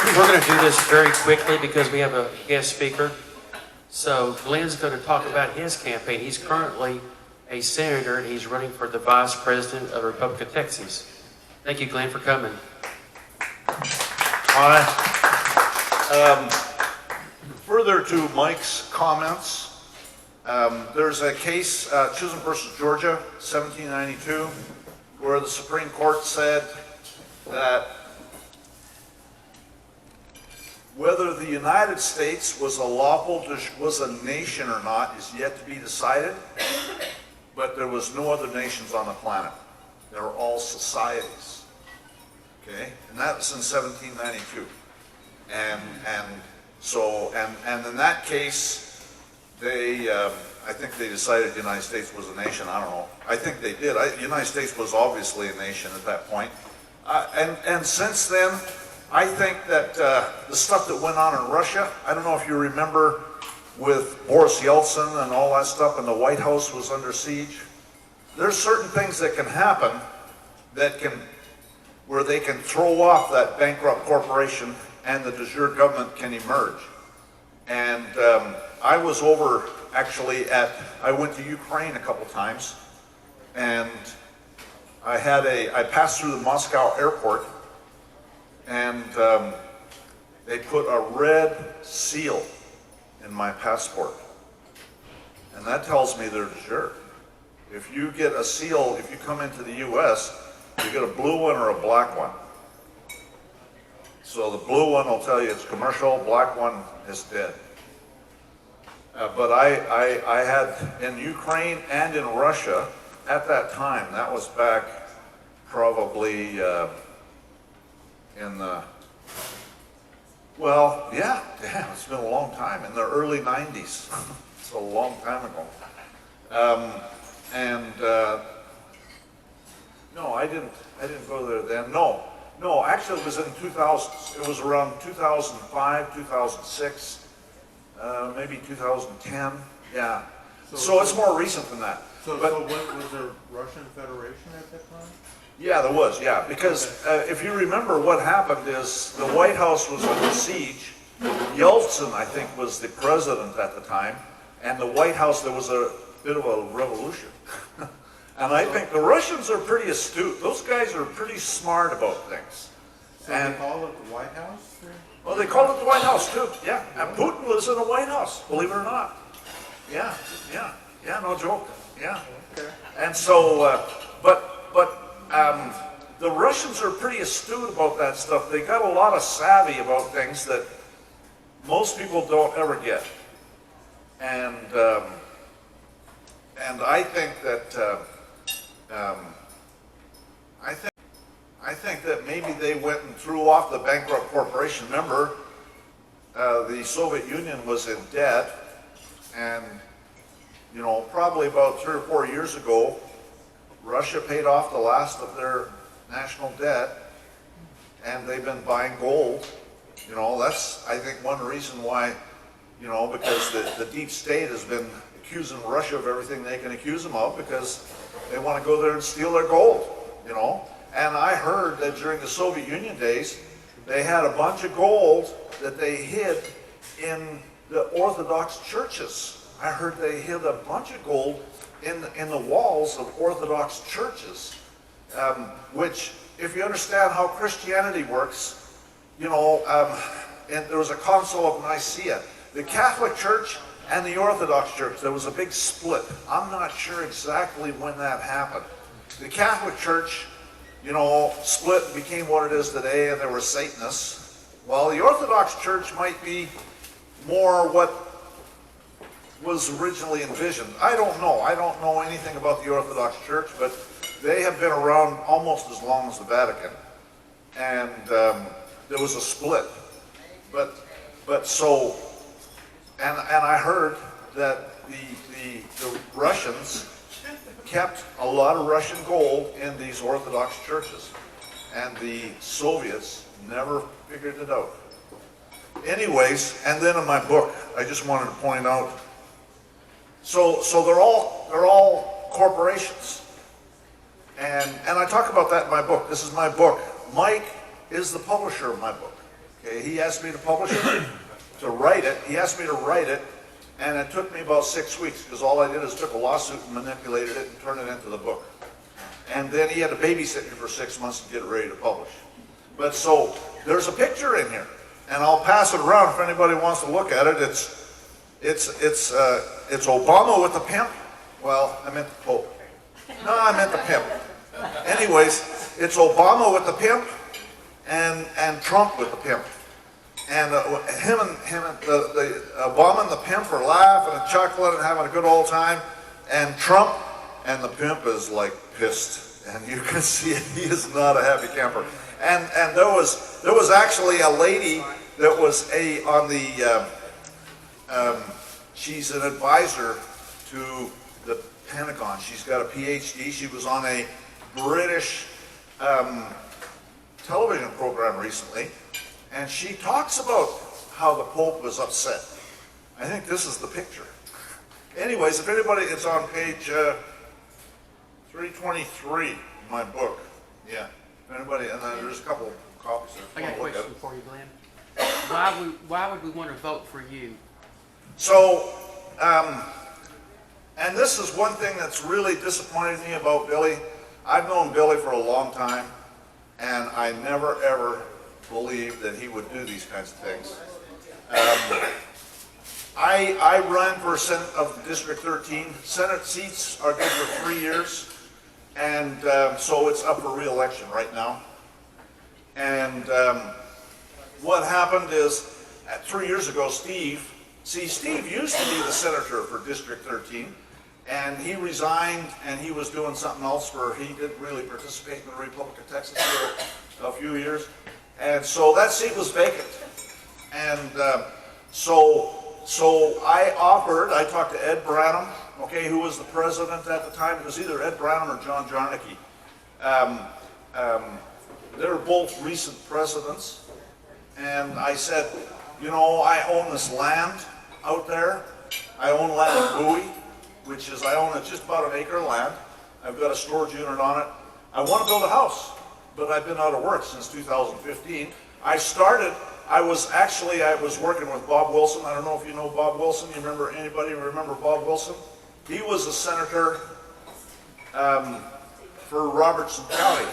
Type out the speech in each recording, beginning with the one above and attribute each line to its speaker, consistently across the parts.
Speaker 1: We're going to do this very quickly because we have a guest speaker. So Glenn's going to talk about his campaign. He's currently a senator and he's running for the vice president of the Republic of Texas. Thank you, Glenn, for coming.
Speaker 2: All right. Further to Mike's comments, there's a case, Chisholm versus Georgia, 1792, where the Supreme Court said that whether the United States was a nation or not is yet to be decided, but there was no other nations on the planet. They were all societies. Okay, and that was in 1792, and in that case, I think they decided the United States was a nation. I don't know. I think they did. The United States was obviously a nation at that point, and since then, I think that the stuff that went on in Russia. I don't know if you remember with Boris Yeltsin and all that stuff, and the White House was under siege. There's certain things that can happen where they can throw off that bankrupt corporation and the de jure government can emerge. And I was over, actually, I went to Ukraine a couple times, and I passed through the Moscow airport, and they put a red seal in my passport. And that tells me they're de jure. If you get a seal, if you come into the U.S., you get a blue one or a black one. So the blue one will tell you it's commercial, black one is dead. But I had in Ukraine and in Russia at that time, that was back probably it's been a long time, in the early 90s. It's a long time ago. No, I didn't go there then. No, actually it was in 2000. It was around 2005, 2006, maybe 2010. Yeah. So it's more recent than that.
Speaker 3: So was there Russian Federation at that time?
Speaker 2: Yeah, there was, yeah. Because if you remember, what happened is the White House was under siege. Yeltsin, I think, was the president at the time. And the White House, there was a bit of a revolution. And I think the Russians are pretty astute. Those guys are pretty smart about things.
Speaker 3: So they call it the White House?
Speaker 2: Well, they call it the White House, too. Yeah. And Putin lives in the White House, believe it or not. Yeah, no joke. Yeah.
Speaker 3: Okay.
Speaker 2: And so, the Russians are pretty astute about that stuff. They got a lot of savvy about things that most people don't ever get. And I think that I think that maybe they went and threw off the bankrupt corporation. Remember, the Soviet Union was in debt, and probably about 3 or 4 years ago, Russia paid off the last of their national debt, and they've been buying gold. That's, I think, one reason why, because the deep state has been accusing Russia of everything they can accuse them of, because they want to go there and steal their gold, And I heard that during the Soviet Union days, they had a bunch of gold that they hid in the Orthodox churches. I heard they hid a bunch of gold in the walls of Orthodox churches, which, if you understand how Christianity works, and there was a Council of Nicaea, the Catholic Church and the Orthodox Church, there was a big split. I'm not sure exactly when that happened. The Catholic Church, split and became what it is today, and there were Satanists. While the Orthodox Church might be more what was originally envisioned. I don't know. I don't know anything about the Orthodox Church, but they have been around almost as long as the Vatican. And there was a split. And I heard that the Russians kept a lot of Russian gold in these Orthodox churches, and the Soviets never figured it out. Anyways, and then in my book, I just wanted to point out, so they're all corporations, and I talk about that in my book. This is my book. Mike is the publisher of my book. Okay, he asked me to publish it, to write it. He asked me to write it, and it took me about 6 weeks because all I did is took a lawsuit and manipulated it and turned it into the book. And then he had to babysit me for 6 months to get it ready to publish. But so there's a picture in here, and I'll pass it around if anybody wants to look at it. It's Obama with the pimp. Well, I meant the Pope. No, I meant the pimp. Anyways, it's Obama with the pimp and Trump with the pimp. And Obama and the pimp are laughing and chuckling and having a good old time. And Trump and the pimp is like pissed. And you can see he is not a happy camper. And there was actually a lady that was she's an advisor to the Pentagon. She's got a PhD. She was on a British television program recently, and she talks about how the Pope was upset. I think this is the picture. Anyways, if anybody, it's on page 323 in my book. Yeah. If anybody, and then there's a couple copies there.
Speaker 1: I got a question for you, Glenn. Why would we want to vote for you?
Speaker 2: So, and this is one thing that's really disappointed me about Billy. I've known Billy for a long time, and I never ever believed that he would do these kinds of things. I run for Senate of District 13. Senate seats are good for 3 years, and so it's up for re-election right now. And what happened is, 3 years ago, Steve used to be the senator for District 13, and he resigned, and he was doing something else where he didn't really participate in the Republic of Texas for a few years. And so that seat was vacant. And so I talked to Ed Branham, okay, who was the president at the time. It was either Ed Branham or John Jarnicki. They were both recent presidents. And I said, you know, I own this land out there. I own land in Bowie, which is, I own just about an acre of land. I've got a storage unit on it. I want to build a house, but I've been out of work since 2015. I was working with Bob Wilson. I don't know if you know Bob Wilson. Anybody remember Bob Wilson? He was a senator for Robertson County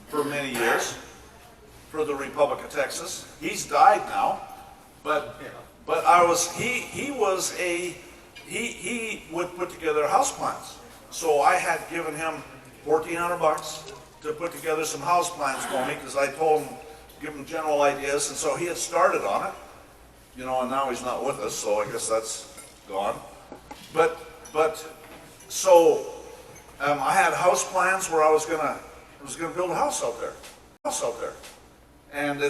Speaker 2: for many years for the Republic of Texas. He's died now, but he would put together house plans. So I had given him $1,400 to put together some house plans for me because I told him, give him general ideas, and so he had started on it, you know, and now he's not with us, so I guess that's gone. But I had house plans where I was gonna build a house out there, and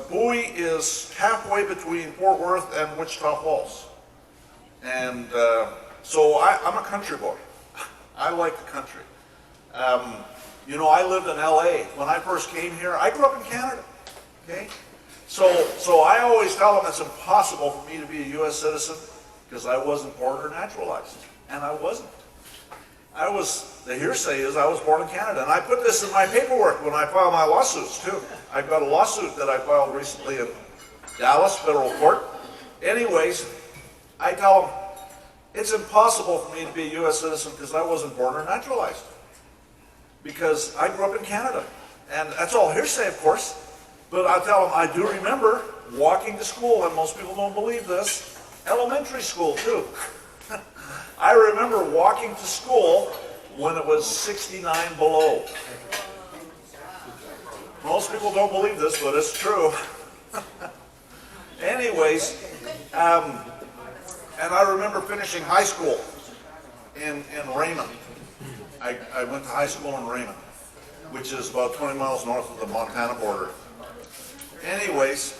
Speaker 2: Bowie is halfway between Fort Worth and Wichita Falls, and so I'm a country boy. I like the country. You know, I lived in LA. When I first came here, I grew up in Canada, okay? So I always tell them it's impossible for me to be a U.S. citizen because I wasn't born or naturalized, and I wasn't. The hearsay is I was born in Canada, and I put this in my paperwork when I filed my lawsuits, too. I've got a lawsuit that I filed recently in Dallas federal court. Anyways, I tell them it's impossible for me to be a U.S. citizen because I wasn't born or naturalized, because I grew up in Canada. And that's all hearsay, of course. But I tell them I do remember walking to school, and most people don't believe this, elementary school, too. I remember walking to school when it was 69 below. Most people don't believe this, but it's true. Anyways, and I remember finishing high school in Raymond. I went to high school in Raymond, which is about 20 miles north of the Montana border. Anyways,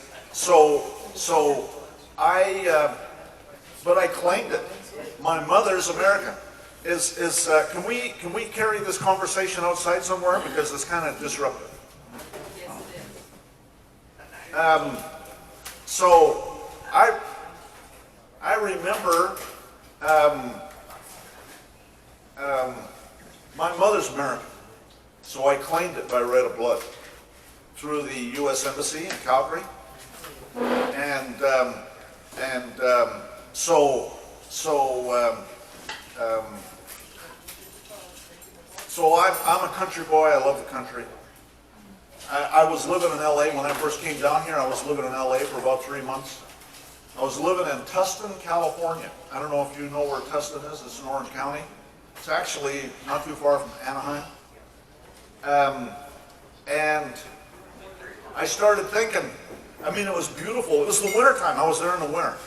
Speaker 2: but I claimed it. My mother's American. Can we carry this conversation outside somewhere, because it's kind of disruptive? So I remember my mother's American, so I claimed it by right of blood. through the U.S. Embassy in Calgary. And so I'm a country boy. I love the country. I was living in LA when I first came down here. I was living in LA for about 3 months. I was living in Tustin, California. I don't know if you know where Tustin is. It's in Orange County. It's actually not too far from Anaheim. And I started thinking, I mean, it was beautiful. It was the wintertime. I was there in the winter.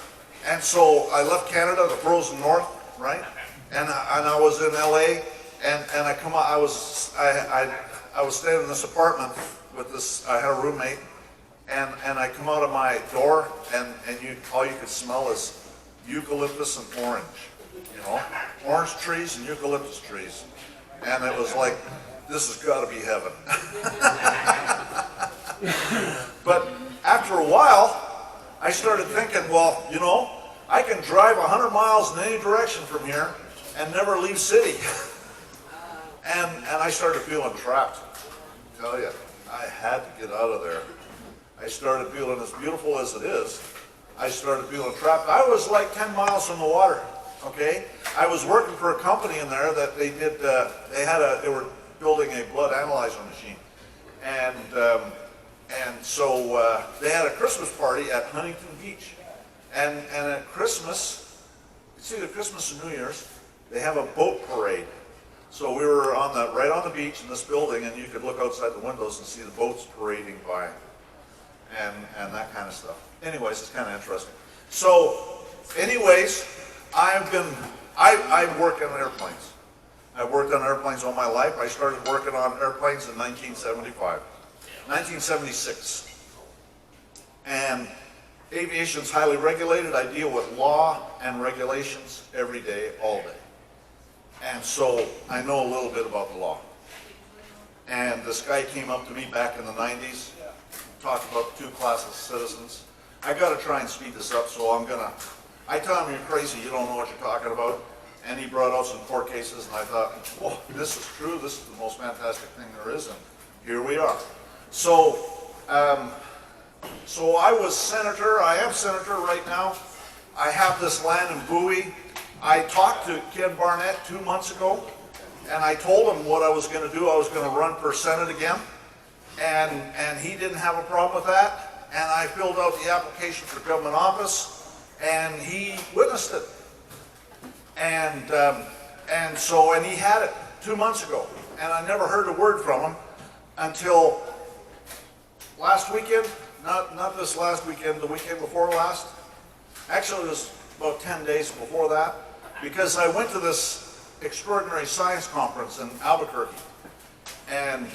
Speaker 2: And so I left Canada, the frozen north, right? And I was in LA, and I come out, I was staying in this apartment with this, I had a roommate, and I come out of my door, and all you could smell is eucalyptus and orange, you know? Orange trees and eucalyptus trees. And it was like, this has got to be heaven. But after a while, I started thinking, well, you know, I can drive 100 miles in any direction from here and never leave city. And I started feeling trapped. I tell you, I had to get out of there. I started feeling, as beautiful as it is, I started feeling trapped. I was like 10 miles from the water, okay? I was working for a company in there that they did, they were building a blood analyzer machine. And so they had a Christmas party at Huntington Beach. And at Christmas, it's either Christmas or New Year's, they have a boat parade. So we were right on the beach in this building, and you could look outside the windows and see the boats parading by, and that kind of stuff. Anyways, it's kind of interesting. So, anyways, I work on airplanes. I've worked on airplanes all my life. I started working on airplanes in 1976. And aviation's highly regulated. I deal with law and regulations every day, all day. And so I know a little bit about the law. And this guy came up to me back in the 90s, talked about the two classes of citizens. I got to try and speed this up, so I tell him, you're crazy, you don't know what you're talking about. And he brought out some court cases, and I thought, whoa, this is true, this is the most fantastic thing there is, and here we are. So I was senator, I am senator right now. I have this land in Bowie. I talked to Ken Barnett 2 months ago, and I told him what I was going to do. I was going to run for Senate again, and he didn't have a problem with that. And I filled out the application for government office, and he witnessed it. And he had it 2 months ago, and I never heard a word from him until last weekend. Not this last weekend, the weekend before last. Actually, it was about 10 days before that, because I went to this extraordinary science conference in Albuquerque, and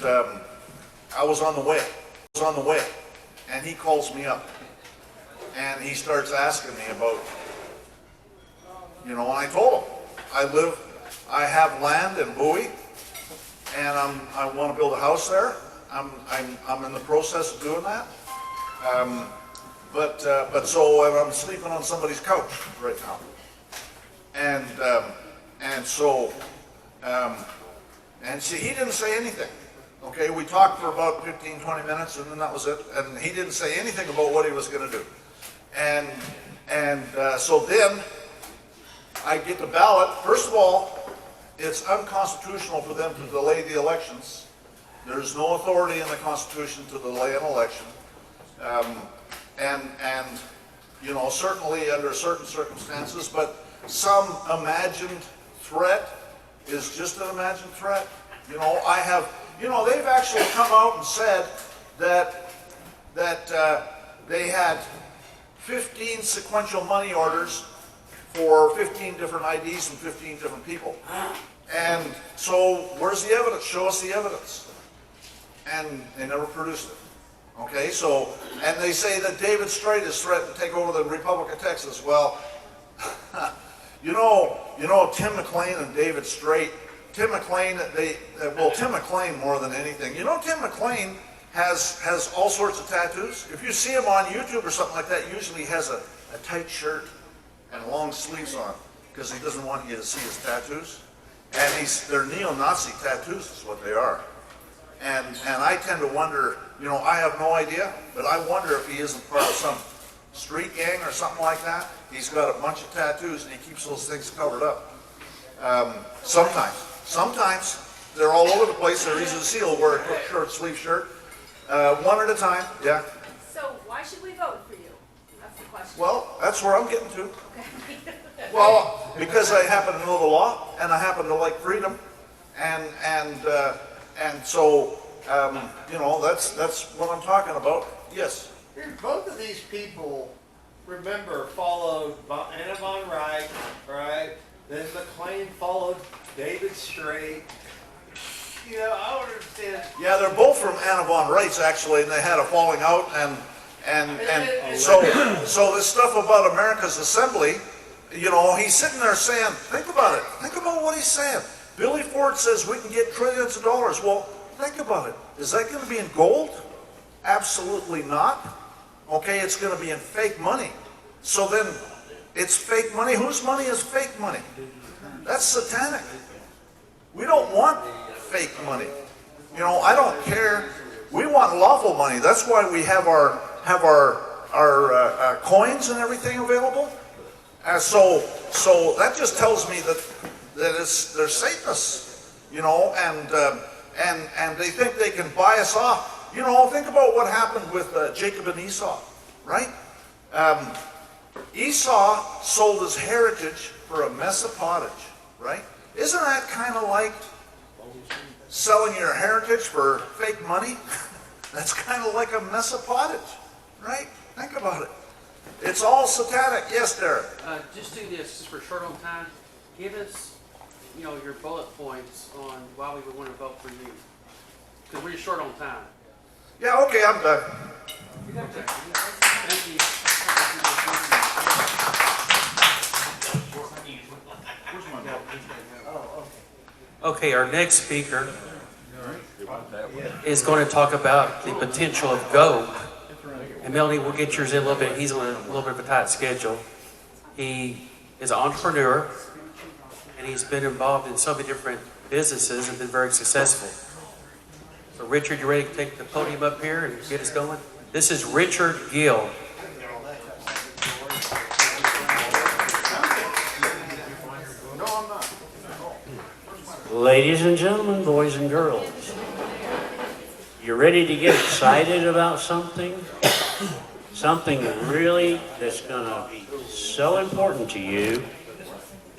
Speaker 2: I was on the way. And he calls me up, and he starts asking me about, you know, and I told him, I have land in Bowie, and I want to build a house there. I'm in the process of doing that. So I'm sleeping on somebody's couch right now. And see, he didn't say anything. Okay, we talked for about 15, 20 minutes, and then that was it. And he didn't say anything about what he was going to do. So then I get the ballot. First of all, it's unconstitutional for them to delay the elections. There's no authority in the Constitution to delay an election. You know, certainly under certain circumstances, but some imagined threat is just an imagined threat. You know, they've actually come out and said that they had 15 sequential money orders for 15 different IDs from 15 different people. And so where's the evidence? Show us the evidence. And they never produced it. Okay, so, and they say that David Strait is threatened to take over the Republic of Texas. Well, you know Tim McLean and David Strait. Tim McLean, Tim McLean more than anything. You know, Tim McLean has all sorts of tattoos. If you see him on YouTube or something like that, usually he has a tight shirt and long sleeves on because he doesn't want you to see his tattoos. And they're neo-Nazi tattoos is what they are. And I tend to wonder, You know, I have no idea, but I wonder if he isn't part of some street gang or something like that. He's got a bunch of tattoos and he keeps those things covered up. Sometimes they're all over the place. They're easy to see. He'll wear a short sleeve shirt, one at a time. Yeah.
Speaker 4: So why should we vote for you? That's the question.
Speaker 2: Well, that's where I'm getting to.
Speaker 4: Okay.
Speaker 2: Well, because I happen to know the law and I happen to like freedom, and so you know, that's what I'm talking about. Yes.
Speaker 5: Both of these people, remember, followed Anna von Reich, right? Then McLean followed David Strait. You know, I don't understand.
Speaker 2: Yeah, they're both from Anna von Reitz actually, and they had a falling out, and so this stuff about America's assembly, you know, he's sitting there saying, think about it. Think about what he's saying. Billy Ford says we can get trillions of dollars. Well, think about it. Is that going to be in gold? Absolutely not. Okay, it's going to be in fake money. So then, it's fake money. Whose money is fake money? That's satanic. We don't want fake money. You know, I don't care. We want lawful money. That's why we have our coins and everything available. So that just tells me that they're Satanists. You know, and they think they can buy us off. You know, think about what happened with Jacob and Esau, right? Esau sold his heritage for a mess of pottage, right? Isn't that kind of like selling your heritage for fake money? That's kind of like a mess of pottage, right? Think about it. It's all satanic. Yes, Derek?
Speaker 1: Just do this, just for short on time. Give us, you know, your bullet points on why we would want to vote for you. Because we're just short on time.
Speaker 2: Yeah, okay, I'm done.
Speaker 1: Thank you. Okay, our next speaker is going to talk about the potential of gold. And Melanie, we'll get yours in a little bit. He's on a little bit of a tight schedule. He is an entrepreneur, and he's been involved in so many different businesses and been very successful. So Richard, you ready to take the podium up here and get us going? This is Richard Gill.
Speaker 6: Ladies and gentlemen, boys and girls, you ready to get excited about something? Something really that's going to be so important to you,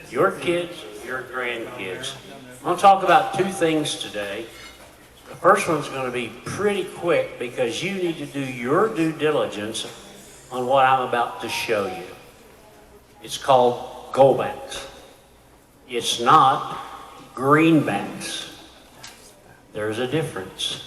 Speaker 6: your kids, your grandkids. I'm going to talk about two things today. The first one's going to be pretty quick because you need to do your due diligence on what I'm about to show you. It's called goldbacks. It's not greenbacks. There's a difference.